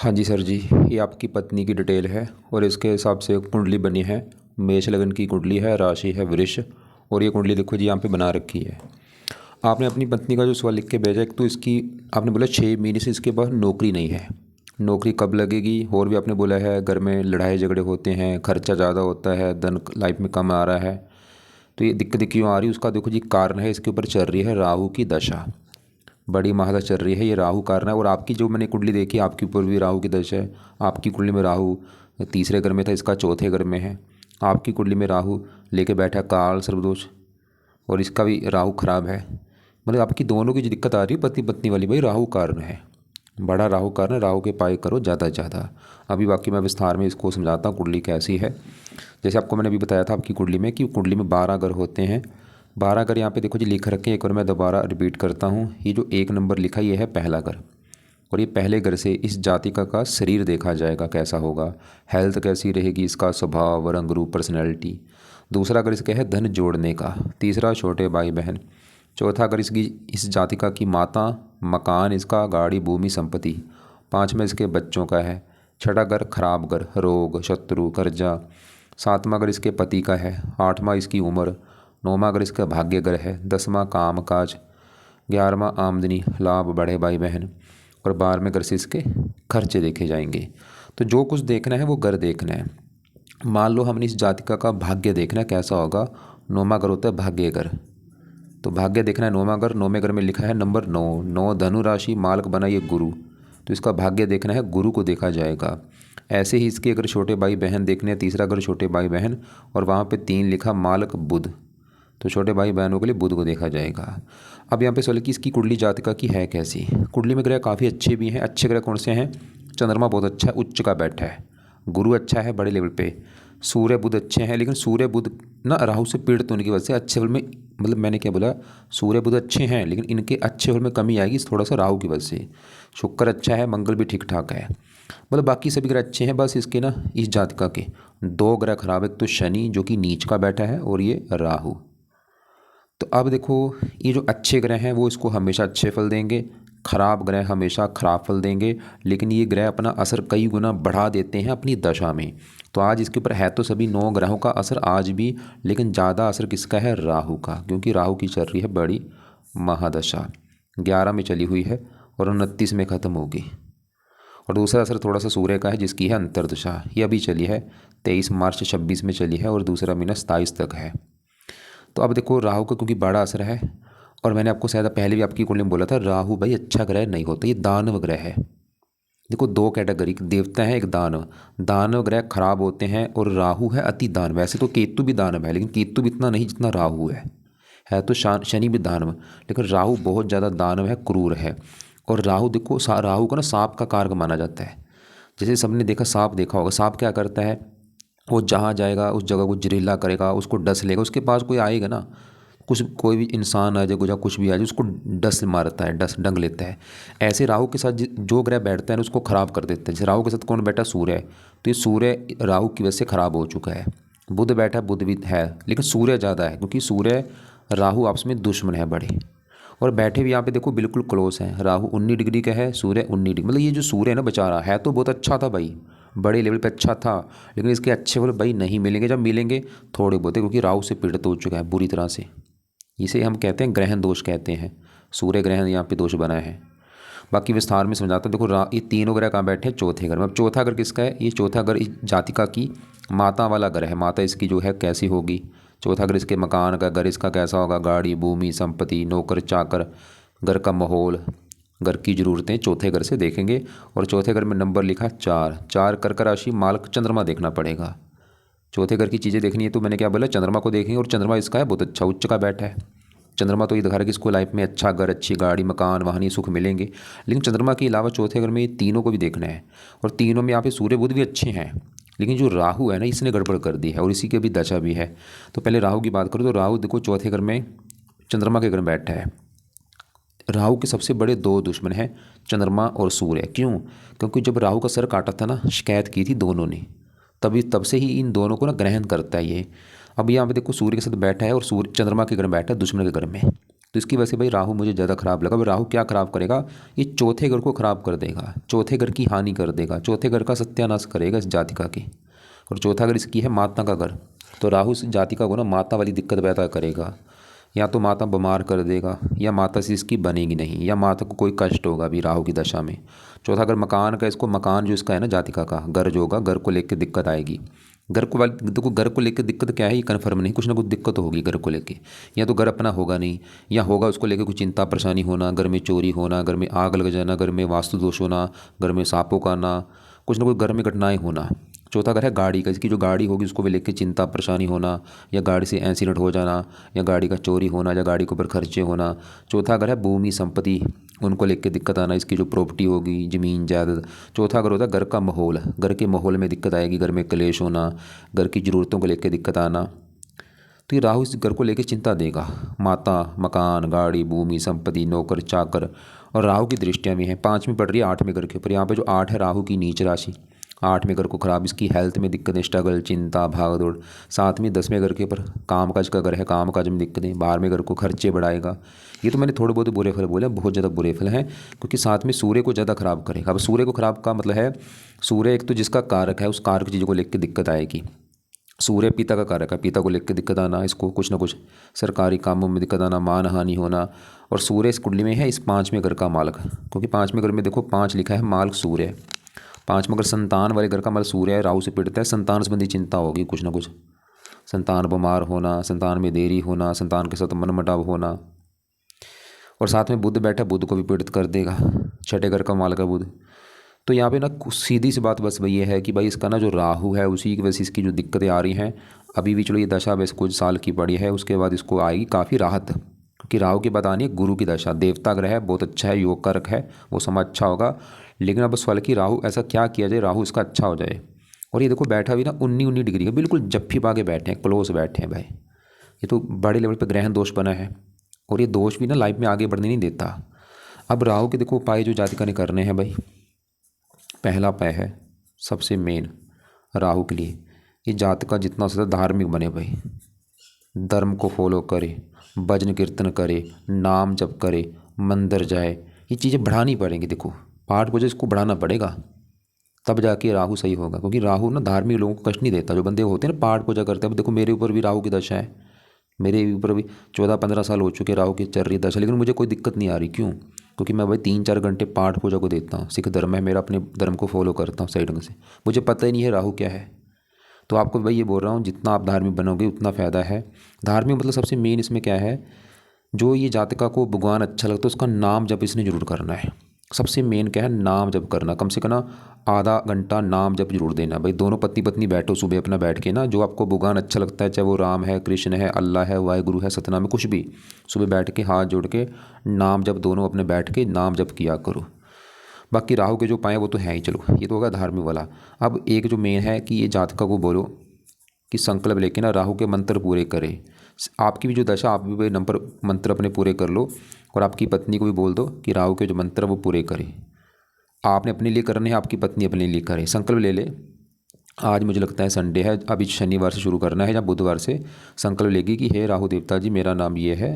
हाँ जी सर जी, ये आपकी पत्नी की डिटेल है और इसके हिसाब से कुंडली बनी है। मेष लगन की कुंडली है, राशि है वृष। और ये कुंडली देखो जी यहाँ पे बना रखी है। आपने अपनी पत्नी का जो सवाल लिख के भेजा, एक तो इसकी आपने बोला 6 महीने से इसके पास नौकरी नहीं है। नौकरी कब लगेगी? और भी आपने बोला है घर में लड़ाई झगड़े होते हैं, खर्चा ज़्यादा होता है, धन लाइफ में कम आ रहा है। तो ये दिक्कत क्यों आ रही है उसका देखो जी कारण है। इसके ऊपर चल रही है राहु की दशा, बड़ी महादशा चल रही है। ये राहु कारण है। और आपकी जो मैंने कुंडली देखी, आपके ऊपर भी राहु की दशा है। आपकी कुंडली में राहु तीसरे घर में था, इसका चौथे घर में है। आपकी कुंडली में राहु लेके बैठा काल सर्वदोष, और इसका भी राहु खराब है। मतलब आपकी दोनों की जो दिक्कत आ रही है पति पत्नी वाली, भाई राहु कारण है, बड़ा राहु कारण है। राहु के पाए करो ज़्यादा से ज़्यादा। अभी बाकी मैं विस्तार में इसको समझाता हूँ कुंडली कैसी है। जैसे आपको मैंने अभी बताया था आपकी कुंडली में कि कुंडली में 12 घर होते हैं। 12 घर यहाँ पे देखो जी लिख रखे हैं। एक बार मैं दोबारा रिपीट करता हूँ। ये जो 1 नंबर लिखा ये है पहला घर, और ये पहले घर से इस जातिका का शरीर देखा जाएगा कैसा होगा, हेल्थ कैसी रहेगी, इसका स्वभाव, रंग रूप, पर्सनैलिटी। दूसरा घर इसका है धन जोड़ने का। तीसरा छोटे भाई बहन। चौथा घर इसकी इस जातिका की माता, मकान इसका, गाड़ी, भूमि, संपत्ति। पाँचवा इसके बच्चों का है। छठा घर खराब घर, रोग, शत्रु, कर्जा। सातवां घर इसके पति का है। आठवां इसकी उम्र। नौवां घर इसका भाग्य घर है। 10वां काम काज। 11वां आमदनी, लाभ, बड़े भाई बहन। और 12वें घर से इसके खर्चे देखे जाएंगे। तो जो कुछ देखना है वो घर देखना है। मान लो हमने इस जातिका का भाग्य देखना है कैसा होगा। 9वां घर होता है भाग्य घर। तो भाग्य देखना है 9वां घर। 9वें घर में लिखा है नंबर 9। 9 धनु राशि, मालक बना ये गुरु। तो इसका भाग्य देखना है, गुरु को देखा जाएगा। ऐसे ही इसके अगर छोटे भाई बहन देखने हैं, तीसरा घर छोटे भाई बहन, और वहाँ पे 3 लिखा मालक बुध। तो छोटे भाई बहनों के लिए बुध को देखा जाएगा। अब यहाँ पे सवाल कि इसकी कुंडली जातिका की है कैसी। कुंडली में ग्रह काफ़ी अच्छे भी हैं। अच्छे ग्रह कौन से हैं? चंद्रमा बहुत अच्छा है, उच्च का बैठा है। गुरु अच्छा है बड़े लेवल पे। सूर्य बुध अच्छे हैं, लेकिन सूर्य बुध ना राहु से पीड़ित होने की वजह से अच्छे फल में, मतलब मैंने क्या बोला, सूर्य बुध अच्छे हैं लेकिन इनके अच्छे फल में कमी आएगी थोड़ा सा राहु की वजह से। शुक्र अच्छा है, मंगल भी ठीक ठाक है, मतलब बाकी सभी ग्रह अच्छे हैं। बस इसके ना इस जातिका के 2 ग्रह खराब है। तो शनि जो कि नीच का बैठा है, और ये राहु। तो अब देखो, ये जो अच्छे ग्रह हैं वो इसको हमेशा अच्छे फल देंगे, खराब ग्रह हमेशा खराब फल देंगे। लेकिन ये ग्रह अपना असर कई गुना बढ़ा देते हैं अपनी दशा में। तो आज इसके ऊपर है तो सभी 9 ग्रहों का असर आज भी, लेकिन ज़्यादा असर किसका है? राहु का, क्योंकि राहु की चल रही है बड़ी महादशा। 11 में चली हुई है और 29 में ख़त्म होगी। और दूसरा असर थोड़ा सा सूर्य का है जिसकी है अंतर्दशा। ये अभी चली है 23 मार्च से 26 में चली है, और दूसरा महीना 27 तक है। तो अब देखो राहु का क्योंकि बड़ा असर है, और मैंने आपको शायद पहले भी आपकी कुंडली में बोला था राहु भाई अच्छा ग्रह नहीं होता, ये दानव ग्रह है। देखो 2 कैटेगरी देवता हैं, एक दानव। दानव ग्रह खराब होते हैं, और राहु है अति दानव। वैसे तो केतु भी दानव है, लेकिन केतु भी इतना नहीं जितना राहु है तो शनि भी दानव, लेकिन राहु बहुत ज़्यादा दानव है, क्रूर है। और राहु देखो राहु को ना सांप का कारक माना जाता है। जैसे सबने देखा, सांप देखा होगा, सांप क्या करता है? वो जहाँ जाएगा उस जगह को जहरीला करेगा, उसको डस लेगा। उसके पास कोई आएगा ना, कुछ कोई भी इंसान आ जाए, कुछ कुछ भी आ जाए, उसको डस मारता है, डस डंग लेता है। ऐसे राहु के साथ जो ग्रह बैठता है ना उसको खराब कर देता है। जैसे राहु के साथ कौन बैठा? सूर्य है। तो ये सूर्य राहु की वजह से खराब हो चुका है। बुध बैठा, बुध भी है लेकिन सूर्य ज़्यादा है, क्योंकि सूर्य राहु आपस में दुश्मन है बड़े। और बैठे भी यहाँ पे देखो बिल्कुल क्लोज हैं। राहु 19 डिग्री का है, सूर्य 19 डिग्री। मतलब ये जो सूर्य है ना बेचारा, है तो बहुत अच्छा था भाई, बड़े लेवल पे अच्छा था, लेकिन इसके अच्छे फल भाई नहीं मिलेंगे। जब मिलेंगे थोड़े बहुत है, क्योंकि राहु से पीड़ित हो चुका है बुरी तरह से। इसे हम कहते हैं ग्रहण दोष कहते हैं। सूर्य ग्रहण यहाँ पे दोष बना है। बाकी विस्तार में समझाता हूँ। देखो ये तीनों ग्रह कहाँ बैठे हैं? चौथे घर में। अब चौथा घर किसका है? ये चौथा घर इस जातिका की माता वाला घर है। माता इसकी जो है कैसी होगी? चौथा घर इसके मकान का, घर इसका कैसा होगा? गाड़ी, भूमि, संपत्ति, नौकर चाकर, घर का माहौल, घर की ज़रूरतें चौथे घर से देखेंगे। और चौथे घर में नंबर लिखा 4। 4 कर्क राशि, मालक चंद्रमा देखना पड़ेगा। चौथे घर की चीज़ें देखनी है तो मैंने क्या बोला, चंद्रमा को देखेंगे। और चंद्रमा इसका है बहुत अच्छा, उच्च का बैठा है। चंद्रमा तो ये दिखा रहा है कि इसको लाइफ में अच्छा घर, अच्छी गाड़ी, मकान, वाहन, ये सुख मिलेंगे। लेकिन चंद्रमा के अलावा चौथे घर में ये तीनों को भी देखना है। और तीनों में यहाँ पे सूर्य बुध भी अच्छे हैं, लेकिन जो राहु है ना इसने गड़बड़ कर दी है, और इसी की भी दशा भी है। तो पहले राहु की बात करूँ तो राहु देखो चौथे घर में चंद्रमा के घर में बैठा है। राहु के सबसे बड़े 2 दुश्मन हैं, चंद्रमा और सूर्य। क्यों? क्योंकि जब राहु का सर काटा था ना, शिकायत की थी दोनों ने, तब से ही इन दोनों को ना ग्रहण करता है ये। अब यहाँ पे देखो सूर्य के साथ बैठा है, और सूर्य चंद्रमा के घर में बैठा है दुश्मन के घर में। तो इसकी वजह से भाई राहु मुझे ज़्यादा ख़राब लगा। अब राहु क्या ख़राब करेगा, ये चौथे घर को ख़राब कर देगा, चौथे घर की हानि कर देगा, चौथे घर का सत्यानाश करेगा इस जातिका की। और चौथा घर इसकी है माता का घर। तो राहु इस जातिका को ना माता वाली दिक्कत पैदा करेगा, या तो माता बीमार कर देगा, या माता से इसकी बनेगी नहीं, या माता को कोई कष्ट होगा अभी राहु की दशा में। चौथा घर मकान का, इसको मकान जो इसका है ना जातिका का, घर जो होगा, घर को लेकर दिक्कत आएगी। घर को वाली देखो, घर को लेकर दिक्कत क्या है ये कन्फर्म नहीं, कुछ ना कुछ दिक्कत तो होगी घर को लेके। या तो घर अपना होगा नहीं, या होगा उसको लेकर कुछ चिंता परेशानी होना, घर में चोरी होना, घर में आग लग जाना, घर में वास्तु दोष होना, घर में सांपों का आना, कुछ ना कुछ घर में घटनाएं होना। चौथा घर है गाड़ी का, इसकी जो गाड़ी होगी उसको भी लेकर चिंता परेशानी होना, या गाड़ी से एक्सीडेंट हो जाना, या गाड़ी का चोरी होना, या गाड़ी के ऊपर खर्चे होना। चौथा घर है भूमि संपत्ति, उनको लेकर दिक्कत आना, इसकी जो प्रॉपर्टी होगी, ज़मीन जायदाद। चौथा घर होता है घर का माहौल, घर के माहौल में दिक्कत आएगी, घर में क्लेश होना, घर की ज़रूरतों को लेकर दिक्कत आना। तो ये राहु इस घर को लेकर चिंता देगा, माता, मकान, गाड़ी, भूमि संपत्ति, नौकर चाकर। और राहु की दृष्टियाँ भी हैं, 5वीं पड़ रही है 8वें घर के ऊपर। यहाँ पे जो 8 है राहु की नीच राशि, 8वें घर को खराब, इसकी हेल्थ में दिक्कतें, स्ट्रगल, चिंता, भाग दौड़। 7वीं 10वें घर के ऊपर काम काज का घर है, काम काज में दिक्कतें। 12वें घर को खर्चे बढ़ाएगा। ये तो मैंने थोड़े बहुत बुरे फल बोले, बहुत ज़्यादा बुरे फल हैं, क्योंकि साथ में सूर्य को ज़्यादा खराब करेगा। अब सूर्य को खराब का मतलब है, सूर्य एक तो जिसका कारक है, उस कारक चीज़ों को लेकर दिक्कत आएगी। सूर्य पिता का कारक है, पिता को लेकर दिक्कत आना, इसको कुछ ना कुछ सरकारी कामों में दिक्कत आना, मान हानि होना। और सूर्य इस कुंडली में है इस 5वें घर का मालक, क्योंकि 5वें घर में देखो 5 लिखा है, मालक सूर्य। 5वां घर संतान वाले घर का मालक सूर्य है, राहु से पीड़ित है, संतान संबंधी चिंता होगी कुछ ना कुछ, संतान बीमार होना, संतान में देरी होना, संतान के साथ मनमुटाव होना। और साथ में बुध बैठा, बुध को भी पीड़ित कर देगा, 6ठे घर का मालक है बुध। तो यहाँ पे ना सीधी सी बात बस ये है कि भाई इसका ना जो राहु है उसी की वजह से इसकी जो दिक्कतें आ रही हैं अभी भी। चलो ये दशा वैसे कुछ साल की पड़ी है, उसके बाद इसको आएगी काफ़ी राहत, क्योंकि राहु की बात आनी है गुरु की दशा, देवता ग्रह है, बहुत अच्छा है, योग कारक है, वो समय अच्छा होगा। लेकिन अब सवाल कि राहु ऐसा क्या किया जाए राहु इसका अच्छा हो जाए। और ये देखो बैठा भी ना 19 डिग्री का, बिल्कुल जप्फी पा के बैठे हैं, क्लोज बैठे हैं भाई। ये तो बड़े लेवल पर ग्रहण दोष बना है, और ये दोष भी ना लाइफ में आगे बढ़ने नहीं देता। अब राहु के देखो उपाय जो जातिका ने करने हैं भाई, पहला उपाय है सबसे मेन राहु के लिए, ये जातका जितना ज़्यादा धार्मिक बने भाई, धर्म को फॉलो करे, भजन कीर्तन करे, नाम जप करे, मंदिर जाए, ये चीज़ें बढ़ानी पड़ेंगी। देखो पाठ पूजा इसको बढ़ाना पड़ेगा, तब जाके राहु सही होगा। क्योंकि राहु ना धार्मिक लोगों को कष्ट नहीं देता, जो बंदे होते हैं ना पाठ पूजा करते हैं। अब देखो मेरे ऊपर भी राहु की दशा है, मेरे ऊपर भी 14-15 साल हो चुके राहु की चल रही दशा, लेकिन मुझे कोई दिक्कत नहीं आ रही। क्यों? क्योंकि मैं भाई 3-4 घंटे पाठ पूजा को देता हूँ, सिख धर्म है मेरा, अपने धर्म को फॉलो करता हूँ सही ढंग से, मुझे पता ही नहीं है राहु क्या है। तो आपको भाई ये बोल रहा हूँ, जितना आप धार्मिक बनोगे उतना फ़ायदा है। धार्मिक मतलब सबसे मेन इसमें क्या है, जो ये जातिका को भगवान अच्छा लगता है उसका नाम जप इसने जरूर करना है। सबसे मेन क्या है, नाम जप करना, कम से कम आधा घंटा नाम जप जरूर देना भाई। दोनों पत्नी पत्नी बैठो सुबह अपना बैठ के ना, जो आपको भगवान अच्छा लगता है, चाहे वो राम है, कृष्ण है, अल्लाह है, वाहिगुरु है, सतनाम है, कुछ भी, सुबह बैठ के हाथ जोड़ के नाम जप दोनों अपने बैठ के नाम जप किया करो। बाकी राहु के जो उपाय वो तो है ही, चलो ये तो होगा धार्मिक वाला। अब एक जो मेन है कि ये जातका को बोलो कि संकल्प लेके ना राहु के मंत्र पूरे करे। आपकी भी जो दशा, आप भी नंबर मंत्र अपने पूरे कर लो, और आपकी पत्नी को भी बोल दो कि राहु के जो मंत्र वो पूरे करे। आपने अपने लिए करने हैं, आपकी पत्नी अपने लिए करे, संकल्प ले ले। आज मुझे लगता है संडे है, अभी शनिवार से शुरू करना है या बुधवार से संकल्प लेगी कि हे राहु देवता जी, मेरा नाम ये है,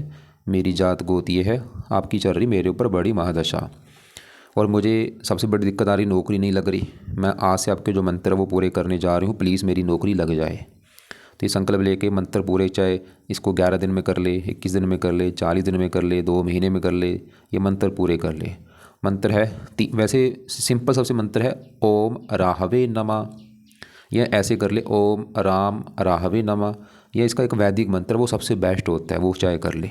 मेरी जात गोत ये है, आपकी चल रही मेरे ऊपर बड़ी महादशा, और मुझे सबसे बड़ी दिक्कत आ रही, नौकरी नहीं लग रही। मैं आज से आपके जो मंत्र वो पूरे करने जा रही हूँ, प्लीज़ मेरी नौकरी लग जाए। तो ये संकल्प लेके मंत्र पूरे, चाहे इसको 11 दिन में कर ले, 21 दिन में कर ले, 40 दिन में कर ले, 2 महीने में कर ले, ये मंत्र पूरे कर ले। मंत्र है वैसे सिंपल सबसे मंत्र है ओम राहवे नमः, यह ऐसे कर ले, ओम राम राहवे नमः। यह इसका एक वैदिक मंत्र, वो सबसे बेस्ट होता है, वो चाहे कर ले।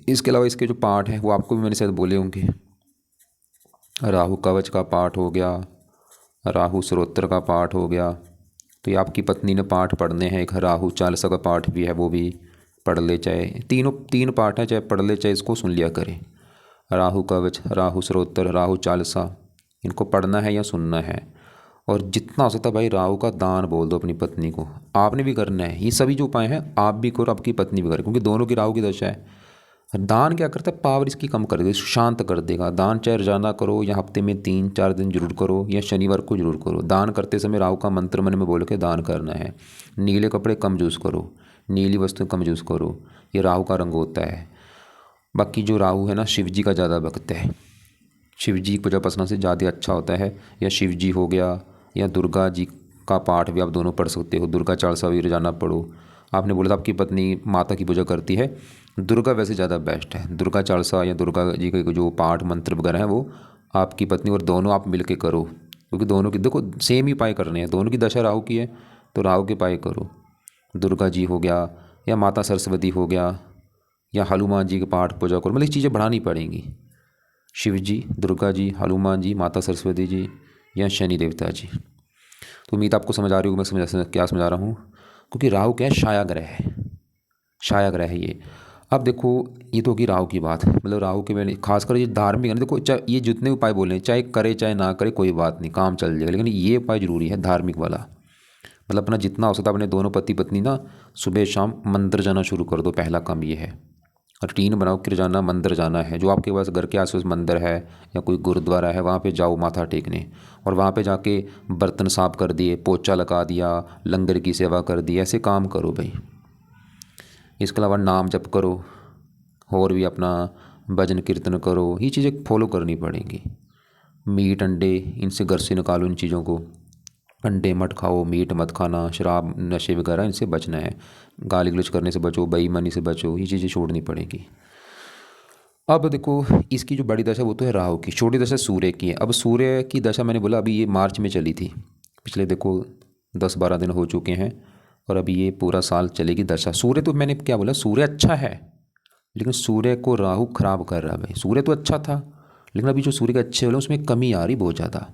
इसके अलावा इसके जो पाठ हैं वो आपको भी मैंने शायद बोले होंगे, राहु कवच का पाठ हो गया, राहु स्तोत्र का पाठ हो गया, तो ये आपकी पत्नी ने पाठ पढ़ने हैं। एक राहु चालीसा का पाठ भी है, वो भी पढ़ ले, चाहे तीन पाठ है, चाहे पढ़ ले चाहे इसको सुन लिया करे। राहु कवच, राहु स्तोत्र, राहु चालीसा, इनको पढ़ना है या सुनना है। और जितना हो सकता है भाई राहु का दान बोल दो अपनी पत्नी को, आपने भी करना है। ये सभी जो उपाय हैं आप भी करो, आपकी पत्नी भी करे, क्योंकि दोनों की राहु की दशा है। दान क्या करता है, पावर इसकी कम कर देगा, शांत कर देगा। दान चाहे रोजाना करो या हफ्ते में 3-4 दिन जरूर करो, या शनिवार को जरूर करो। दान करते समय राहु का मंत्र मन में बोल के दान करना है। नीले कपड़े कम यूज़ करो, नीली वस्तु कम यूज़ करो, ये राहु का रंग होता है। बाकी जो राहु है ना, शिव जी का ज़्यादा भक्त है। शिव जी पूजा उपासना से ज़्यादा अच्छा होता है। या शिव जी हो गया, या दुर्गा जी का पाठ भी आप दोनों पढ़ सकते हो। दुर्गा चालीसा भी रोजाना पढ़ो। आपने बोला था आपकी पत्नी माता की पूजा करती है, दुर्गा वैसे ज़्यादा बेस्ट है। दुर्गा चालीसा या दुर्गा जी के जो पाठ मंत्र वगैरह हैं वो आपकी पत्नी और दोनों आप मिल के करो, क्योंकि दोनों की देखो सेम ही उपाय करने हैं। दोनों की दशा राहु की है तो राहु के उपाय करो। दुर्गा जी हो गया, या माता सरस्वती हो गया, या हनुमान जी के पाठ पूजा करो। मतलब ये चीज़ें बढ़ानी पड़ेंगी। शिव जी, दुर्गा जी, हनुमान जी, माता सरस्वती जी, या शनि देवता जी। तो उम्मीद आपको समझ आ रही होगी मैं क्या समझा रहा हूँ। क्योंकि राहु क्या है, छाया ग्रह है। छाया ग्रह है ये। अब देखो ये तो होगी राहु की बात, मतलब राहु के मैंने खासकर ये धार्मिक है ना, देखो चाहे ये जितने उपाय बोले हैं, चाहे करे चाहे ना करे कोई बात नहीं, काम चल जाएगा। लेकिन ये उपाय जरूरी है धार्मिक वाला। मतलब अपना जितना हो सकता है अपने दोनों पति पत्नी ना सुबह शाम मंदिर जाना शुरू कर दो। पहला काम ये है, रूटीन बनाओ कि रोजाना मंदिर जाना है। जो आपके पास घर के आसपास मंदिर है या कोई गुरुद्वारा है, वहाँ पे जाओ माथा टेकने। और वहाँ पे जाके बर्तन साफ कर दिए, पोछा लगा दिया, लंगर की सेवा कर दी, ऐसे काम करो भाई। इसके अलावा नाम जप करो, और भी अपना भजन कीर्तन करो। ये चीज़ें फॉलो करनी पड़ेंगी। मीट अंडे इनसे घर से निकालो इन चीज़ों को। अंडे मत खाओ, मीट मत खाना, शराब नशे वगैरह इनसे बचना है। गाली गलौज करने से बचो, बेईमानी से बचो, ये चीज़ें छोड़नी पड़ेगी। अब देखो इसकी जो बड़ी दशा वो तो है राहु की, छोटी दशा सूर्य की है। अब सूर्य की दशा मैंने बोला अभी ये मार्च में चली थी। पिछले देखो 10-12 दिन हो चुके हैं, और अभी ये पूरा साल चलेगी दशा। सूर्य तो मैंने क्या बोला, सूर्य अच्छा है, लेकिन सूर्य को राहु खराब कर रहा है भाई। सूर्य तो अच्छा था, लेकिन अभी जो सूर्य के अच्छे वाले उसमें कमी आ रही बहुत ज़्यादा।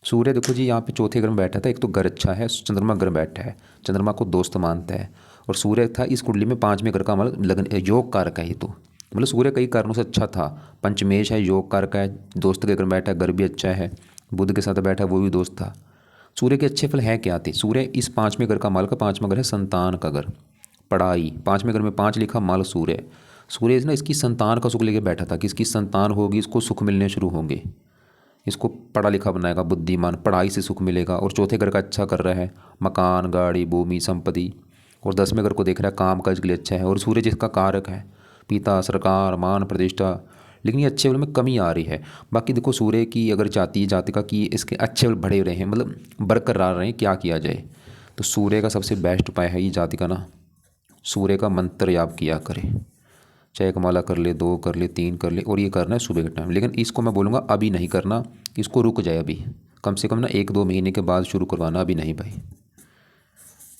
सूर्य देखो जी यहाँ पे चौथे घर में बैठा था। एक तो घर अच्छा है, चंद्रमा घर बैठा है, चंद्रमा को दोस्त मानता है। और सूर्य था इस कुंडली में 5वें घर का मतलब लगन योग कारक है ये तो। मतलब सूर्य कई कारणों से अच्छा था। पंचमेश है, योग कारक है, दोस्त के घर में बैठा है, घर भी अच्छा है। बुध के साथ बैठा है, वो भी दोस्त था। सूर्य के अच्छे फल हैं क्या थे। सूर्य इस 5वें घर का माल का 5वां घर है, संतान का घर, पढ़ाई। 5वें घर में 5 लिखा, माल सूर्य। सूर्य ना इसकी संतान का सुख लेके बैठा था कि इसकी संतान होगी, इसको सुख मिलने शुरू होंगे, इसको पढ़ा लिखा बनाएगा, बुद्धिमान, पढ़ाई से सुख मिलेगा। और चौथे घर का अच्छा कर रहा है, मकान, गाड़ी, भूमि, संपत्ति। और 10वें घर को देख रहा है, काम काज के लिए अच्छा है। और सूर्य जिसका कारक है, पिता, सरकार, मान प्रतिष्ठा। लेकिन ये अच्छे बल में कमी आ रही है। बाकी देखो सूर्य की अगर जातिका कि इसके अच्छे बल बढ़े रहे हैं, मतलब बरकरार रहे, क्या किया जाए। तो सूर्य का सबसे बेस्ट उपाय है ये जातिका ना, सूर्य का मंत्र याद किया करें। चाहे एक माला कर ले, 2 कर ले, 3 कर ले, और ये करना है सुबह के टाइम। लेकिन इसको मैं बोलूँगा अभी नहीं करना, इसको रुक जाए अभी, कम से कम ना 1-2 महीने के बाद शुरू करवाना, अभी नहीं भाई।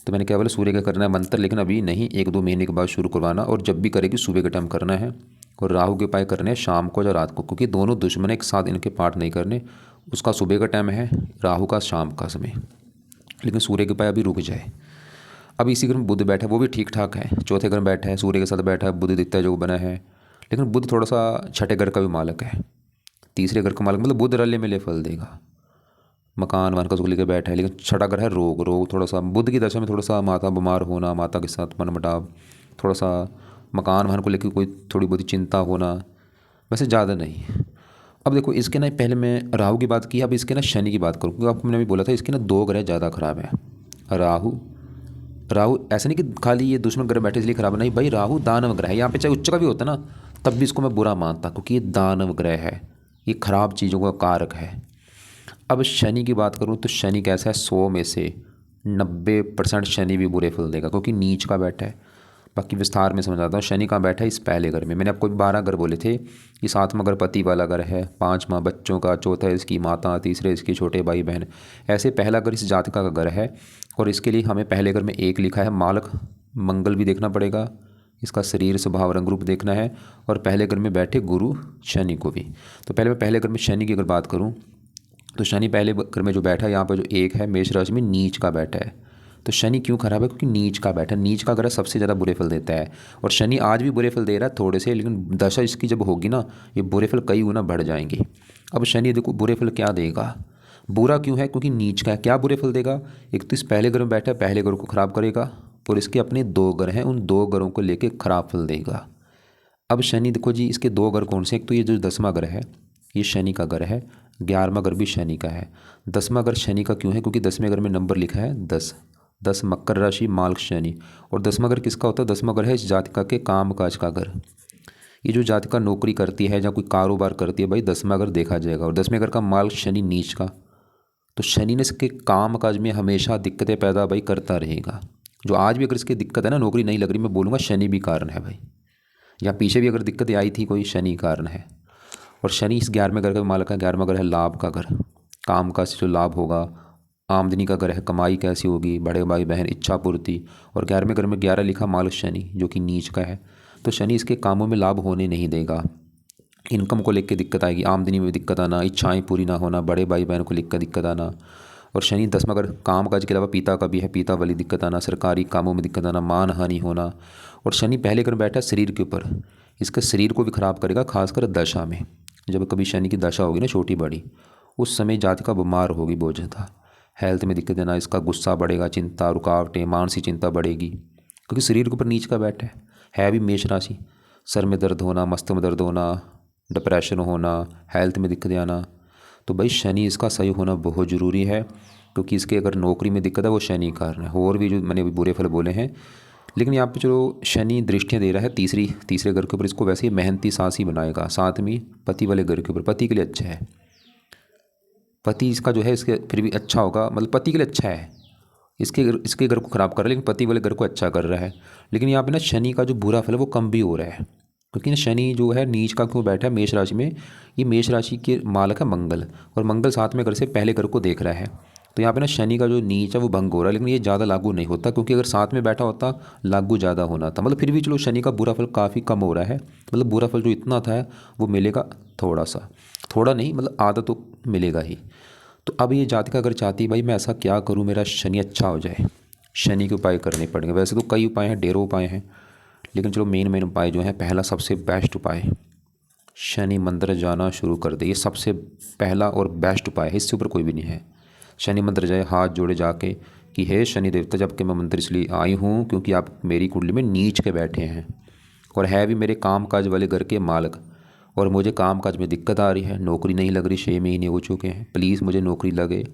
तो मैंने क्या बोला, सूर्य का करना है मंत्र, लेकिन अभी नहीं, 1-2 महीने के बाद शुरू करवाना। और जब भी करेगी सुबह के टाइम करना है। और राहु के उपाय करने हैं शाम को या रात को, क्योंकि दोनों दुश्मन एक साथ इनके पाठ नहीं करने। उसका सुबह का टाइम है, राहु का शाम का समय। लेकिन सूर्य के उपाय अभी रुक जाए। अब इसी घर में बुध बैठा है, वो भी ठीक ठाक है। चौथे घर में बैठा है, सूर्य के साथ बैठा है, बुध दिखता है जो बना है। लेकिन बुध थोड़ा सा छठे घर का भी मालक है, तीसरे घर का मालक, मतलब बुध रले मिले फल देगा। मकान वन का सुख लेकर बैठा है। लेकिन छठा घर है रोग। रोग थोड़ा सा बुध की दशा में, थोड़ा सा माता बीमार होना, माता के साथ मनमुटाव, थोड़ा सा मकान वन को लेकर कोई थोड़ी बहुत चिंता होना, वैसे ज़्यादा नहीं। अब देखो इसके ना, पहले मैं राहु की बात की, अब इसके ना शनि की बात करूँ, क्योंकि आपको मैंने भी बोला था इसके ना 2 ग्रह ज़्यादा खराब है। राहु राहु ऐसा नहीं कि खाली ये दुश्मन ग्रह बैठे इसलिए खराब नहीं भाई, राहु दानव ग्रह है। यहाँ पे चाहे उच्च का भी होता ना, तब भी इसको मैं बुरा मानता, क्योंकि ये दानव ग्रह है, ये खराब चीज़ों का कारक है। अब शनि की बात करूँ तो शनि कैसा है, 100 में से 90% शनि भी बुरे फल देगा, क्योंकि नीच का बैठा है। बाकी विस्तार में समझाता हूँ। शनि कहाँ बैठा है, इस पहले घर में। मैंने आपको 12 घर बोले थे। ये 7वां घर पति वाला घर है, 5वां बच्चों का, चौथा इसकी माता, तीसरे इसके छोटे भाई बहन। ऐसे पहला घर इस जातिका का घर है। और इसके लिए हमें पहले घर में 1 लिखा है, मालक मंगल भी देखना पड़ेगा, इसका शरीर स्वभाव रंग रूप देखना है। और पहले घर में बैठे गुरु शनि को भी। तो पहले मैं पहले घर में शनि की अगर बात करूँ तो शनि पहले घर में जो बैठा है, यहाँ पर जो 1 है मेष राशि में नीच का बैठा है। तो शनि क्यों खराब है, क्योंकि नीच का बैठा है। नीच का ग्रह सबसे ज़्यादा बुरे फल देता है। और शनि आज भी बुरे फल दे रहा है थोड़े से, लेकिन दशा इसकी जब होगी ना, ये बुरे फल कई गुना बढ़ जाएंगे। अब शनि देखो बुरे फल क्या देगा, बुरा क्यों है, क्योंकि नीच का है। क्या बुरे फल देगा, एक तो इस पहले घर में बैठा है, पहले घर को खराब करेगा। और इसके अपने 2 घर हैं, उन 2 घरों को लेके खराब फल देगा। अब शनि देखो जी, इसके 2 घर कौन से, एक तो ये जो 10वां घर है, ये शनि का घर है। 11वां घर भी शनि का है। 10वां घर शनि का क्यों है, क्योंकि 10वें घर में नंबर लिखा है 10। 10 मकर राशि, मालक शनि। और 10वां घर किसका होता है, 10वां घर है इस जातिका के काम काज का घर। ये जो जातिका नौकरी करती है या कोई कारोबार करती है भाई, 10वां घर देखा जाएगा और 10वें घर का मालिक शनि नीच का, तो शनि ने इसके काम काज में हमेशा दिक्कतें पैदा भाई करता रहेगा। जो आज भी अगर इसकी दिक्कत है ना, नौकरी नहीं लग रही, मैं बोलूँगा शनि भी कारण है भाई। या पीछे भी अगर दिक्कतें आई थी कोई, शनि कारण है। और शनि इस 11वें घर का मालिक है। 11वां घर है लाभ का घर, काम का जो लाभ होगा, आमदनी का घर है, कमाई कैसी होगी, बड़े भाई बहन, इच्छा पूर्ति। और 11वें घर में 11 लिखा मालिक शनि जो कि नीच का है, तो शनि इसके कामों में लाभ होने नहीं देगा। इनकम को लेकर दिक्कत आएगी, आमदनी में दिक्कत आना, इच्छाएं पूरी ना होना, बड़े भाई बहन को लेकर दिक्कत आना। और शनि 10वां घर काम काज के अलावा पिता का भी है, पिता वाली दिक्कत आना, सरकारी कामों में दिक्कत आना, मान हानि होना। और शनि पहले घर बैठा है शरीर के ऊपर, इसके शरीर को भी खराब करेगा, खासकर दशा में। जब कभी शनि की दशा होगी ना छोटी बड़ी, उस समय जातिका बीमार होगी बहुत ज़्यादा, हेल्थ में दिक्कत देना, इसका गुस्सा बढ़ेगा, चिंता, रुकावटें, मानसिक चिंता बढ़ेगी, क्योंकि शरीर के ऊपर नीच का बैठा है भी मेष राशि। सर में दर्द होना, मस्तक में दर्द होना, डिप्रेशन होना, हेल्थ में दिक्कत आना। तो भाई शनि इसका सही होना बहुत ज़रूरी है, क्योंकि इसके अगर नौकरी में दिक्कत है वो शनि कारण है। और भी जो मैंने अभी बुरे फल बोले हैं, लेकिन यहाँ पे चलो शनि दृष्टियाँ दे रहा है तीसरे घर के ऊपर, इसको वैसे ही मेहनती साहसी बनाएगा। 7वीं पति वाले घर के ऊपर, पति के लिए अच्छा है। पति इसका जो है इसके फिर भी अच्छा होगा, मतलब पति के लिए अच्छा है। इसके घर को ख़राब कर रहा है, लेकिन पति वाले घर को अच्छा कर रहा है। लेकिन यहाँ पे ना शनि का जो बुरा फल है वो कम भी हो रहा है, क्योंकि ना शनि जो है नीच का क्यों बैठा है मेष राशि में, ये मेष राशि के मालक है मंगल, और मंगल 7वें घर से पहले घर को देख रहा है। तो यहाँ पे ना शनि का जो नीच है वो भंग हो रहा है, लेकिन ये ज़्यादा लागू नहीं होता, क्योंकि अगर 7 में बैठा होता लागू ज़्यादा होना था। मतलब फिर भी चलो शनि का बुरा फल काफ़ी कम हो रहा है, मतलब बुरा फल जो इतना था वो मिलेगा थोड़ा सा, थोड़ा नहीं मतलब आधा तो मिलेगा ही। तो अब ये जातिका अगर चाहती है भाई मैं ऐसा क्या करूँ मेरा शनि अच्छा हो जाए, शनि के उपाय करने पड़ेंगे। वैसे तो कई उपाय हैं, ढेरों उपाय हैं, लेकिन चलो मेन उपाय जो है, पहला सबसे बेस्ट उपाय, शनि मंदिर जाना शुरू कर दे। ये सबसे पहला और बेस्ट उपाय है, इससे ऊपर कोई भी नहीं है। शनि मंदिर जाए, हाथ जोड़े जाके कि हे शनि देवता, जबकि मैं मंदिर इसलिए आई हूँ क्योंकि आप मेरी कुंडली में नीच के बैठे हैं और है भी मेरे काम काज वाले घर के मालिक, और मुझे काम काज में दिक्कत आ रही है, नौकरी नहीं लग रही, 6 महीने हो चुके हैं, प्लीज़ मुझे नौकरी लगे,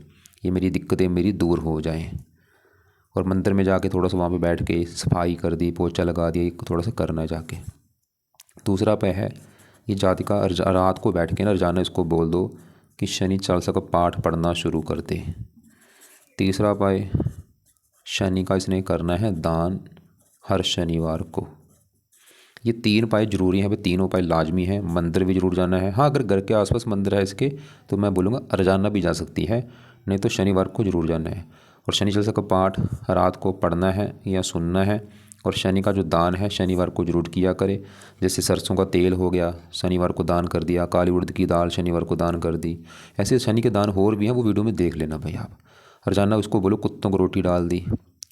ये मेरी दिक्कतें मेरी दूर हो जाएं। और मंदिर में जाके थोड़ा सा वहाँ पे बैठ के सफाई कर दी, पोछा लगा दिया, थोड़ा सा करना है जाके। दूसरा उपाय है, ये जातिका रात को बैठ के ना रोजाना इसको बोल दो कि शनि चालीसा का पाठ पढ़ना शुरू कर दे। तीसरा उपाय, शनि का इसने करना है दान हर शनिवार को। ये 3 उपाय जरूरी हैं भाई, तीनों उपाय लाजमी हैं। मंदिर भी जरूर जाना है, हाँ अगर घर के आसपास मंदिर है इसके तो मैं बोलूँगा रोजाना भी जा सकती है, नहीं तो शनिवार को जरूर जाना है। और शनि चालीसा का पाठ रात को पढ़ना है या सुनना है। और शनि का जो दान है शनिवार को जरूर किया करे, जैसे सरसों का तेल हो गया शनिवार को दान कर दिया, काली उड़द की दाल शनिवार को दान कर दी। ऐसे शनि के दान और भी हैं, वो वीडियो में देख लेना भाई आप। रोजाना उसको बोलो कुत्तों को रोटी डाल दी,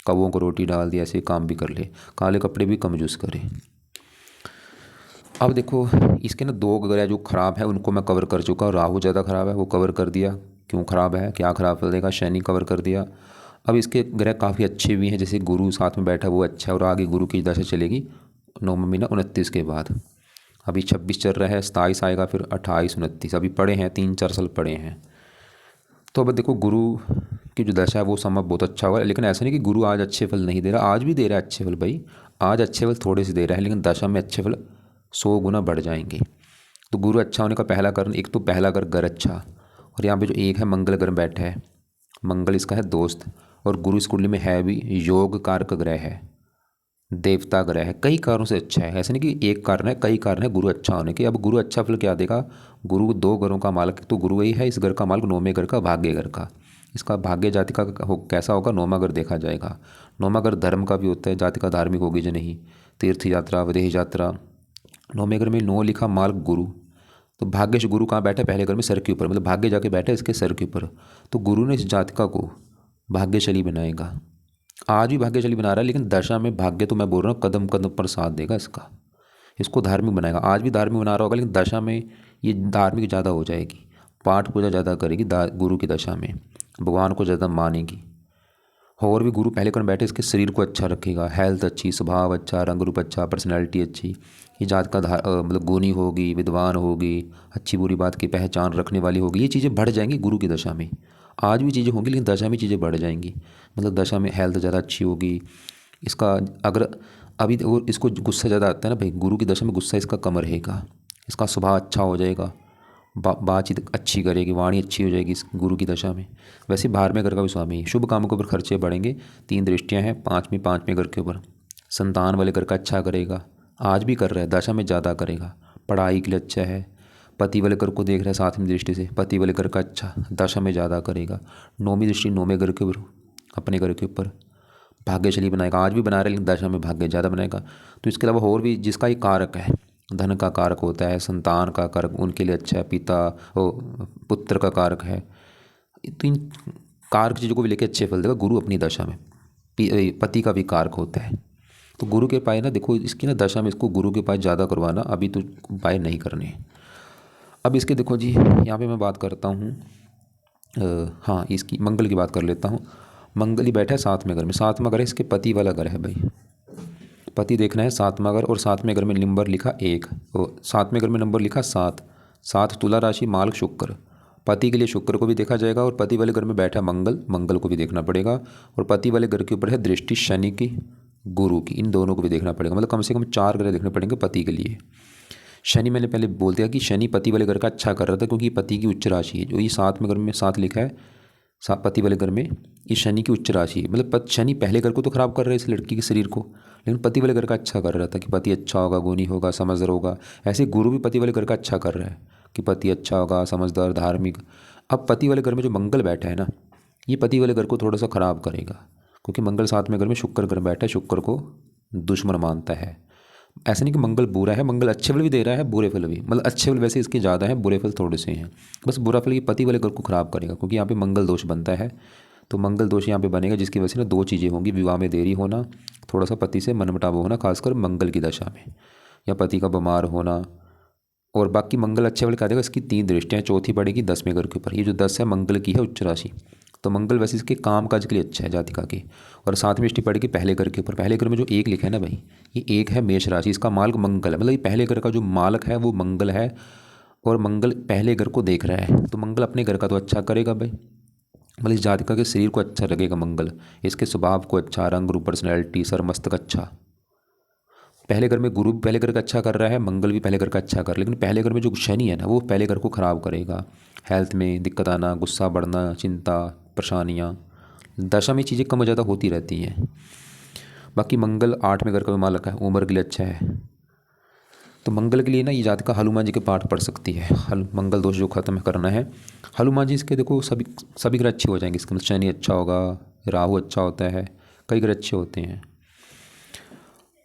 कौवों को रोटी डाल दी, ऐसे काम भी कर ले, काले कपड़े भी कम यूज़ करे। अब देखो इसके ना 2 ग्रह जो ख़राब है उनको मैं कवर कर चुका हूँ। राहु ज़्यादा ख़राब है, वो कवर कर दिया, क्यों ख़राब है, क्या ख़राब कर देगा, शनि कवर कर दिया। अब इसके ग्रह काफ़ी अच्छे भी हैं, जैसे गुरु साथ में बैठा वो अच्छा है, और आगे गुरु की दशा चलेगी 9वां महीना 29 के बाद। अभी 26 चल रहा है, 27 आएगा, फिर 28 29, अभी पड़े हैं 3-4 साल पड़े हैं। तो अब देखो गुरु की जो दशा है वो समय बहुत अच्छा हुआ है, लेकिन ऐसा नहीं कि गुरु आज अच्छे फल नहीं दे रहा, आज भी दे रहा है अच्छे फल भाई। आज अच्छे फल थोड़े से दे रहा है, लेकिन दशा में अच्छे फल 100 गुना बढ़ जाएंगे। तो गुरु अच्छा होने का पहला कारण, एक तो पहला घर अच्छा, और यहाँ पे जो एक है मंगल ग्रह बैठा है, मंगल इसका है दोस्त, और गुरु इस कुंडली में है भी योग कारक ग्रह है, देवता ग्रह है, कई कारणों से अच्छा है। ऐसा नहीं कि एक कारण है, कई कारण है गुरु अच्छा होने के। अब गुरु अच्छा फल क्या देगा, गुरु 2 घरों का मालिक तो गुरु वही है, इस घर का मालिक 9वें घर का भाग्य घर का। इसका भाग्य जाति का कैसा होगा, 9वां घर देखा जाएगा। 9वां घर धर्म का भी होता है, जाति का धार्मिक होगी जो नहीं, तीर्थ यात्रा, विदेश यात्रा। 9वें घर में 9 लिखा मालिक गुरु, तो भाग्य से गुरु कहाँ बैठा है, पहले घर में सर के ऊपर, मतलब भाग्य जाके बैठा है इसके सर के ऊपर। तो गुरु ने इस जातिका को भाग्यशाली बनाएगा, आज भी भाग्यशाली बना रहा है, लेकिन दशा में भाग्य तो मैं बोल रहा हूँ कदम कदम पर साथ देगा इसका, इसको धार्मिक बनाएगा। आज भी धार्मिक बना रहा होगा, लेकिन दशा में ये धार्मिक ज़्यादा हो जाएगी, पाठ पूजा ज़्यादा करेगी गुरु की दशा में, भगवान को ज़्यादा मानेगी। और भी गुरु पहले कौन बैठे, इसके शरीर को अच्छा रखेगा, हेल्थ अच्छी, स्वभाव अच्छा, रंग रूप अच्छा, पर्सनैलिटी अच्छी। ये जात का मतलब गुणी होगी, विद्वान होगी, अच्छी बुरी बात की पहचान रखने वाली होगी, ये चीज़ें बढ़ जाएंगी गुरु की दशा में। आज भी चीज़ें होंगी, लेकिन दशा में चीज़ें बढ़ जाएंगी, मतलब दशा में हेल्थ ज़्यादा अच्छी होगी इसका। अगर अभी वो इसको गुस्सा ज़्यादा आता है ना भाई, गुरु की दशा में गुस्सा इसका कम रहेगा, इसका स्वभाव अच्छा हो जाएगा, बातचीत अच्छी करेगी, वाणी अच्छी हो जाएगी इस गुरु की दशा में। वैसे 12वें घर का भी स्वामी है। शुभ कामों के ऊपर खर्चे बढ़ेंगे। 3 दृष्टियाँ हैं, 5वें घर के ऊपर। संतान वाले घर का अच्छा करेगा, आज भी कर रहा है, दशा में ज़्यादा करेगा। पढ़ाई के लिए अच्छा है। पति वाले घर को देख रहा है 7वीं दृष्टि से, पति वाले घर का अच्छा, दशा में ज़्यादा करेगा। 9वीं दृष्टि 9वें घर के ऊपर, अपने घर के ऊपर भाग्यशाली बनाएगा, आज भी बना रहा है लेकिन दशा में भाग्य ज़्यादा बनाएगा। तो इसके अलावा और भी जिसका ही कारक है, धन का कारक होता है, संतान का कारक उनके लिए अच्छा है, पिता ओ पुत्र का कारक है, तो इन कारक चीज़ों को भी लेकर अच्छे फल देगा गुरु अपनी दशा में। पति का भी कारक होता है। तो गुरु के उपाय ना देखो, इसकी ना दशा में इसको गुरु के उपाय ज़्यादा करवाना, अभी तो उपाय नहीं करने। अब इसके देखो जी, यहाँ पे मैं बात करता हूँ, हाँ इसकी मंगल की बात कर लेता हूँ। मंगल ही बैठा है 7वें घर में। 7वां घर है इसके पति वाला घर है भाई, पति देखना है 7वां घर। और 7वें घर में नंबर लिखा 1, 7वें घर में नंबर लिखा 7, 7 तुला राशि, मालक शुक्र। पति के लिए शुक्र को भी देखा जाएगा और पति वाले घर में बैठा मंगल, मंगल को भी देखना पड़ेगा। और पति वाले घर के ऊपर है दृष्टि शनि की, गुरु की, इन दोनों को भी देखना पड़ेगा। मतलब कम से कम 4 ग्रह देखने पड़ेंगे पति के लिए। शनि मैंने पहले बोल दिया कि शनि पति वाले घर का अच्छा कर रहा था, क्योंकि पति की उच्च राशि है। जो ये 7वें घर में 7 लिखा है, पति वाले घर में, ये शनि की उच्च राशि है। मतलब शनि पहले घर को तो खराब कर रहा है इस लड़की के शरीर को, लेकिन पति वाले घर का अच्छा कर रहा था कि पति अच्छा होगा, गुणी होगा, समझदार होगा। ऐसे गुरु भी पति वाले घर का अच्छा कर रहा है कि पति अच्छा होगा, समझदार, धार्मिक। अब पति वाले घर में जो मंगल बैठा है ना, ये पति वाले घर को थोड़ा सा खराब करेगा, क्योंकि मंगल 7वें घर में शुक्र घर बैठा है, शुक्र को दुश्मन मानता है। ऐसा नहीं कि मंगल बुरा है, मंगल अच्छे फल भी दे रहा है, बुरे फल भी, मतलब अच्छे फल वैसे इसके ज़्यादा हैं, बुरे फल थोड़े से हैं। बस बुरा फल ये पति वाले घर को खराब करेगा, क्योंकि यहाँ पे मंगल दोष बनता है। तो मंगल दोष यहाँ पे बनेगा, जिसकी वजह से ना 2 चीज़ें होंगी, विवाह में देरी होना, थोड़ा सा पति से मनमुटाव होना, खासकर मंगल की दशा में, या पति का बीमार होना। और बाकी मंगल अच्छे वाले कहा देगा। इसकी 3 दृष्टियाँ, चौथी पड़ेगी 10वें घर के ऊपर। ये जो 10 है मंगल की है उच्च राशि, तो मंगल वैसे इसके काम काज के लिए अच्छा है जातिका के। और 7वीं दृष्टि पड़ेगी पहले घर के ऊपर। पहले घर में जो 1 लिखा है ना भाई, ये 1 है मेष राशि, इसका मालक मंगल है। मतलब ये पहले घर का जो मालक है वो मंगल है, और मंगल पहले घर को देख रहा है, तो मंगल अपने घर का तो अच्छा करेगा भाई। मतलब इस जातिका के शरीर को अच्छा लगेगा मंगल, इसके स्वभाव को अच्छा, रंग रूप, पर्सनैलिटी, सर मस्तक अच्छा। पहले घर में गुरु भी पहले घर का अच्छा कर रहा है, मंगल भी पहले घर का अच्छा कर, लेकिन पहले घर में जो शनि है ना, वो पहले घर को ख़राब करेगा। हेल्थ में दिक्कत आना, गुस्सा बढ़ना, चिंता, परेशानियाँ, दशा में चीज़ें कम ज़्यादा होती रहती हैं। बाकी मंगल 8वें घर का भी मालक है, उम्र के लिए अच्छा है। तो मंगल के लिए ना ये जातिका हनुमान जी के पाठ पढ़ सकती है। मंगल दोष जो खत्म करना है, हनुमान जी इसके देखो सभी ग्रह अच्छे हो जाएंगे इसके। मतलब शनि अच्छा होगा, राहु अच्छा होता है, कई ग्रह अच्छे होते हैं।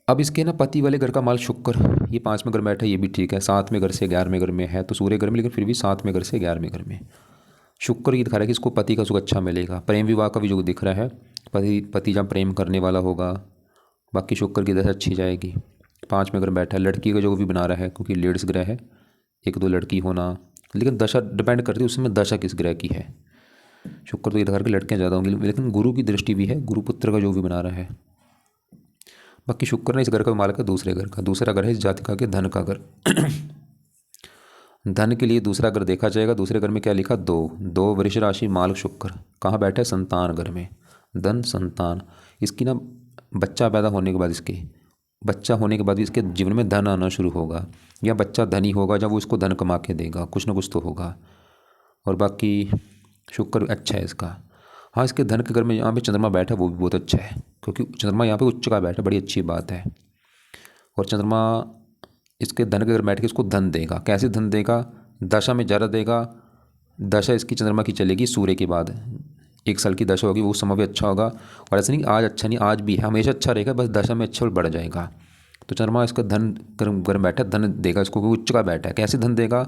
अब इसके ना पति वाले घर का माल शुक्र, ये 5वें घर में बैठा है, ये भी ठीक है। 7वें घर से 11वें घर में है, तो सूर्य घर में, लेकिन फिर भी 7वें घर से 11वें घर में शुक्र ये दिखा रहा है कि इसको पति का सुख अच्छा मिलेगा। प्रेम विवाह का भी जो दिख रहा है, पति जब प्रेम करने वाला होगा। बाकी शुक्र की दशा अच्छी जाएगी। 5वें घर में बैठा है, लड़की का जो भी बना रहा है, क्योंकि लेडीज ग्रह है, 1-2 लड़की होना, लेकिन दशा डिपेंड करती है उसमें दशा किस ग्रह की है। शुक्र तो ये दिखा रहा है कि लड़कियाँ ज़्यादा होंगी, लेकिन गुरु की दृष्टि भी है, गुरु पुत्र का जो भी बना रहा है। बाकी शुक्र ने इस घर का मालक है दूसरे घर का। दूसरा घर है इस जातिका के धन का घर। धन के लिए दूसरा घर देखा जाएगा। दूसरे घर में क्या लिखा, 2 वृष राशि, मालक शुक्र, कहाँ बैठा है, संतान घर में। धन संतान, इसकी ना बच्चा पैदा होने के बाद, इसके बच्चा होने के बाद भी इसके जीवन में धन आना शुरू होगा, या बच्चा धनी होगा जब वो इसको धन कमा के देगा, कुछ ना कुछ तो होगा। और बाकी शुक्र अच्छा है इसका। हाँ, इसके धन के घर में यहाँ पे चंद्रमा बैठा, वो भी बहुत अच्छा है, क्योंकि चंद्रमा यहाँ पे उच्च का बैठा, बड़ी अच्छी बात है। और चंद्रमा इसके धन के घर बैठ के इसको धन देगा। कैसे धन देगा, दशा में ज़्यादा देगा। दशा इसकी चंद्रमा की चलेगी सूर्य के बाद, 1 साल की दशा होगी, वो समय भी अच्छा होगा। और ऐसा नहीं आज अच्छा नहीं, आज भी है, हमेशा अच्छा रहेगा, बस दशा में अच्छा बढ़ जाएगा। तो चंद्रमा इसका धन घर बैठा, धन देगा इसको, उच्च का बैठा है। कैसे धन देगा,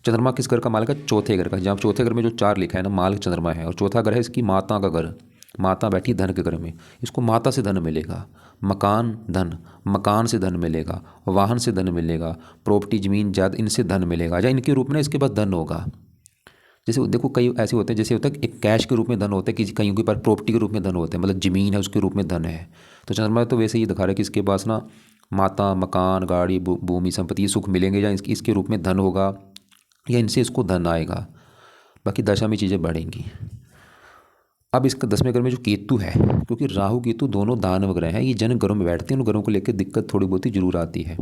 चंद्रमा किस घर का मालिक है, चौथे घर का। जहाँ चौथे घर में जो 4 लिखा है ना, मालिक चंद्रमा है। और चौथा घर है इसकी माता का घर, माता बैठी धन के घर में, इसको माता से धन मिलेगा। मकान धन, मकान से धन मिलेगा, वाहन से धन मिलेगा, प्रॉपर्टी जमीन जायदाद इनसे धन मिलेगा, या इनके रूप में इसके पास धन होगा। जैसे देखो कई ऐसे होते हैं, जैसे होता है एक कैश के रूप में धन होता है, कि कईयों के पास प्रॉपर्टी के रूप में धन होते हैं, मतलब ज़मीन है उसके रूप में धन है। तो चंद्रमा तो वैसे ही दिखा रहा है कि इसके पास ना माता, मकान, गाड़ी, भूमि, संपत्ति, ये सुख मिलेंगे, या इसके रूप में धन होगा, या इनसे इसको धन आएगा। बाकी दशा में चीज़ें बढ़ेंगी। अब इसका 10वें घर में जो केतु है, क्योंकि राहु केतु दोनों दानव ग्रह हैं, ये जन घरों में बैठते हैं, उन घरों को लेकर दिक्कत थोड़ी बहुत ही जरूर आती है।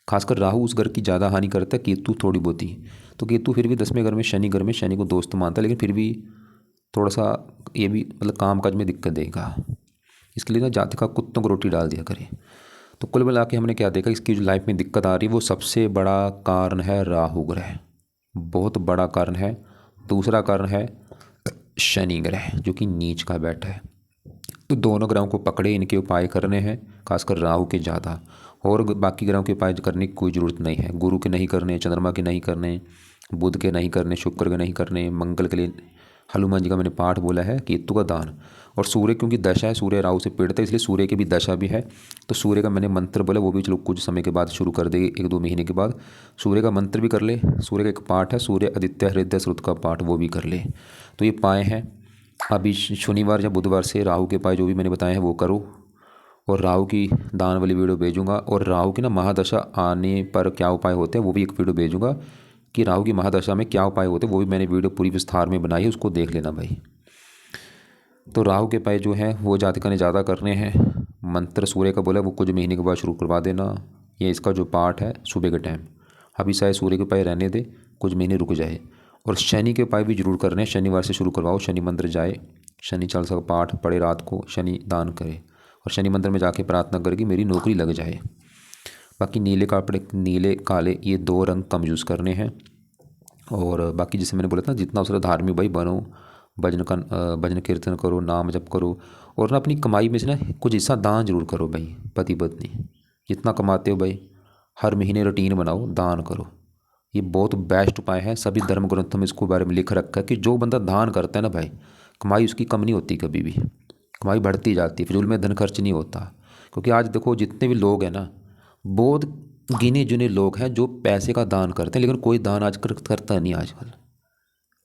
खासकर राहु उस घर की ज़्यादा हानि करता है, केतु थोड़ी बहुत ही। तो केतु फिर भी 10वें घर में शनि को दोस्त मानता है, लेकिन फिर भी थोड़ा सा ये भी मतलब काम काज में दिक्कत देगा। इसके लिए ना जातक का कुत्तों को रोटी डाल दिया करे। तो कुल मिला के हमने क्या देखा, इसकी जो लाइफ में दिक्कत आ रही है वो सबसे बड़ा कारण है राहु ग्रह, बहुत बड़ा कारण है। दूसरा कारण है शनि ग्रह जो कि नीच का बैठा है। तो दोनों ग्रहों को पकड़े, इनके उपाय करने हैं, खासकर राहु के ज़्यादा। और बाकी ग्रहों के उपाय करने की कोई ज़रूरत नहीं है। गुरु के नहीं करने, चंद्रमा के नहीं करने, बुध के नहीं करने, शुक्र के नहीं करने, मंगल के लिए हनुमान जी का मैंने पाठ बोला है, केतु का दान। और सूर्य क्योंकि दशा है, सूर्य राहु से पीड़ित है, इसलिए सूर्य की भी दशा भी है। तो सूर्य का मैंने मंत्र बोला, वो भी चलो कुछ समय के बाद शुरू कर देंगे, 1-2 महीने के बाद। सूर्य का मंत्र भी कर ले, सूर्य का एक पाठ है सूर्य आदित्य हृदय स्रुत का पाठ, वो भी कर ले। तो ये पाए हैं। अभी शनिवार या बुधवार से राहु के पाए जो भी मैंने बताए हैं वो करो। और राहु की दान वाली वीडियो भेजूंगा, और राहु की ना महादशा आने पर क्या उपाय होते हैं वो भी एक वीडियो भेजूंगा कि राहु की महादशा में क्या उपाय होते हैं, वो भी मैंने वीडियो पूरी विस्तार में बनाई है, उसको देख लेना भाई। तो राहु के उपाय जो हैं वो जातकों ने ज़्यादा करने हैं। मंत्र सूर्य का बोला वो कुछ महीने के बाद शुरू करवा देना। ये इसका जो पाठ है सुबह के टाइम, अभी शायद सूर्य के उपाय रहने दे, कुछ महीने रुक जाए। और शनि के उपाय भी जरूर करने हैं, शनिवार से शुरू करवाओ, शनि मंदिर जाए, शनि चालीसा का पाठ पढ़े रात को, शनि दान करे, और शनि मंदिर में जाके प्रार्थना करे कि मेरी नौकरी लग जाए। बाकी नीले कपड़े, नीले काले, ये 2 रंग कम यूज़ करने हैं। और बाकी जैसे मैंने बोला था जितना उसका धार्मिक भाई बनो, भजन कीर्तन करो, नाम जप करो, और ना अपनी कमाई में से ना कुछ हिस्सा दान जरूर करो भाई। पति पत्नी जितना कमाते हो भाई हर महीने रूटीन बनाओ, दान करो। ये बहुत बेस्ट उपाय है, सभी धर्म ग्रंथों में इसको बारे में लिख रखा है कि जो बंदा दान करता है ना भाई, कमाई उसकी कम नहीं होती, कभी भी कमाई बढ़ती जाती है, फिजूल में धन खर्च नहीं होता। क्योंकि आज देखो जितने भी लोग हैं ना, बहुत गिने चुने लोग हैं जो पैसे का दान करते हैं, लेकिन कोई दान आजकल करता नहीं। आजकल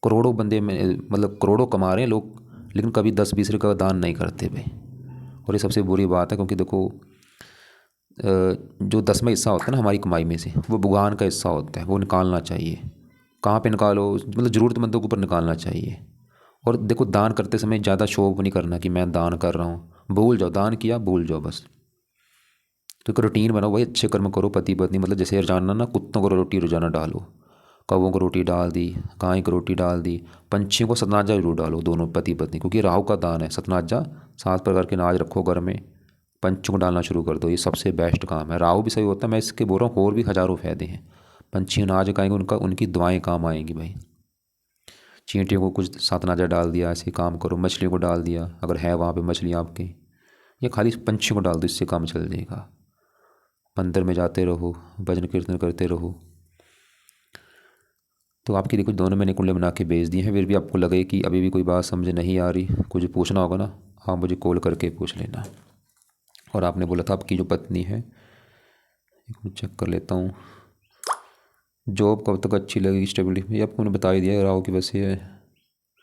करोड़ों बंदे में मतलब करोड़ों कमा रहे हैं लोग, लेकिन कभी 10-20 रुपये का दान नहीं करते भाई। और ये सबसे बुरी बात है, क्योंकि देखो जो 10वां हिस्सा होता है ना हमारी कमाई में से, वो भगवान का हिस्सा होता है, वो निकालना चाहिए। कहाँ पे निकालो, मतलब ज़रूरतमंदों के ऊपर निकालना चाहिए। और देखो दान करते समय ज़्यादा शो ऑफ नहीं करना कि मैं दान कर रहा हूँ, भूल जाओ, दान किया भूल जाओ बस। तो एक रूटीन बनाओ भाई, अच्छे कर्म करो, पति पत्नी मतलब जैसे रोजाना ना कुत्तों को रोटी रोजाना डालो, कौवों को रोटी डाल दी, गाय को रोटी डाल दी, पंछियों को सतनाजा जरूर डालो, दोनों पति पत्नी, क्योंकि राहु का दान है सतनाजा। 7 प्रकार के अनाज रखो घर में, पंछियों को डालना शुरू कर दो, ये सबसे बेस्ट काम है। राहु भी सही होता है, मैं इसके बोल रहा हूँ, और भी हज़ारों फायदे हैं। पंछी अनाज खाएंगे, उनकी दुआएं काम आएंगी भाई। चींटियों को कुछ सतनाजा डाल दिया, ऐसे काम करो। मछलियों को डाल दिया, अगर है वहाँ पे मछली आपके, या खाली पंछियों को डाल दो, इससे काम चल जाएगा। मंदिर में जाते रहो, भजन कीर्तन करते रहो। तो आपकी देखो दोनों मैंने कुंडली बना के भेज दिए हैं, फिर भी आपको लगे कि अभी भी कोई बात समझ नहीं आ रही, कुछ पूछना होगा ना, आप मुझे कॉल करके पूछ लेना। और आपने बोला था आपकी जो पत्नी है, एक मिनट चेक कर लेता हूँ, जॉब कब तक अच्छी लगेगी, स्टेबिलिटी, ये आपको मैंने बता ही दिया। राहु की वजह से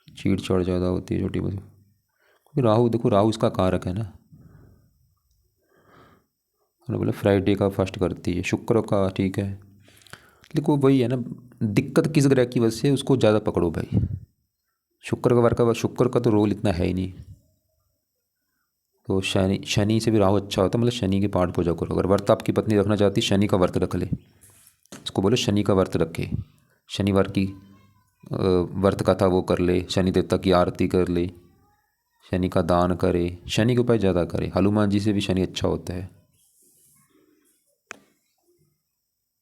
चीड़ चढ़ ज़्यादा होती है छोटी बड़ी, क्योंकि राहु देखो राहु इसका कारक है ना। मैंने बोला फ्राइडे का फर्स्ट करती है, शुक्र का ठीक है। देखो वही है ना, दिक्कत किस ग्रह की वजह से उसको ज़्यादा पकड़ो भाई। शुक्र का वर्क का, शुक्र का तो रोल इतना है ही नहीं। तो शनि से भी राहु अच्छा होता है, मतलब शनि के पाठ पूजा करो। अगर व्रत आपकी पत्नी रखना चाहती है, शनि का व्रत रख ले, उसको बोलो शनि का व्रत रखे, शनिवार की व्रत कथा वो कर ले, शनि देवता की आरती कर ले, शनि का दान करे, शनि के उपाय ज़्यादा करे। हनुमान जी से भी शनि अच्छा होता है।